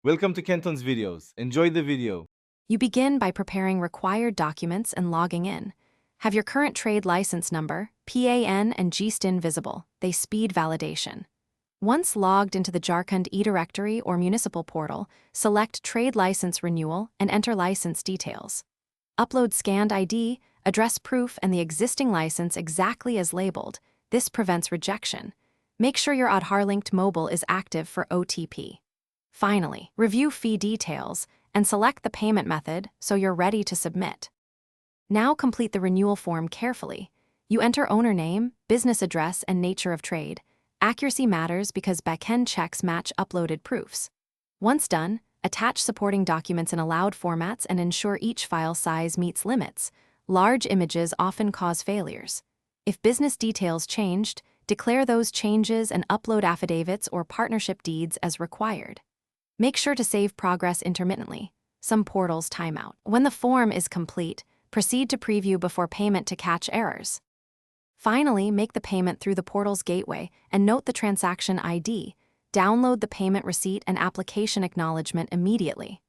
Welcome to Kenton's videos. Enjoy the video. You begin by preparing required documents and logging in. Have your current trade license number, PAN, and GSTIN visible. They speed validation. Once logged into the Jharkhand e-directory or municipal portal, select Trade License Renewal and enter license details. Upload scanned ID, address proof, and the existing license exactly as labeled. This prevents rejection. Make sure your Aadhaar-linked mobile is active for OTP. Finally, review fee details and select the payment method so you're ready to submit. Now complete the renewal form carefully. You enter owner name, business address, and nature of trade. Accuracy matters because backend checks match uploaded proofs. Once done, attach supporting documents in allowed formats and ensure each file size meets limits. Large images often cause failures. If business details changed, declare those changes and upload affidavits or partnership deeds as required. Make sure to save progress intermittently. Some portals time out. When the form is complete, proceed to preview before payment to catch errors. Finally, make the payment through the portal's gateway and note the transaction ID. Download the payment receipt and application acknowledgement immediately.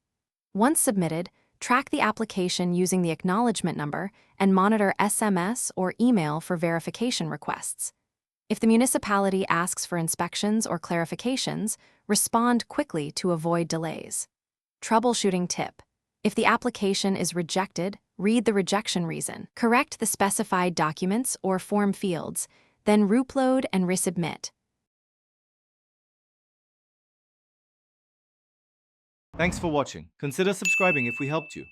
Once submitted, track the application using the acknowledgement number and monitor SMS or email for verification requests. If the municipality asks for inspections or clarifications, respond quickly to avoid delays. Troubleshooting tip: if the application is rejected, read the rejection reason. Correct the specified documents or form fields, then reupload and resubmit. Thanks for watching. Consider subscribing if we helped you.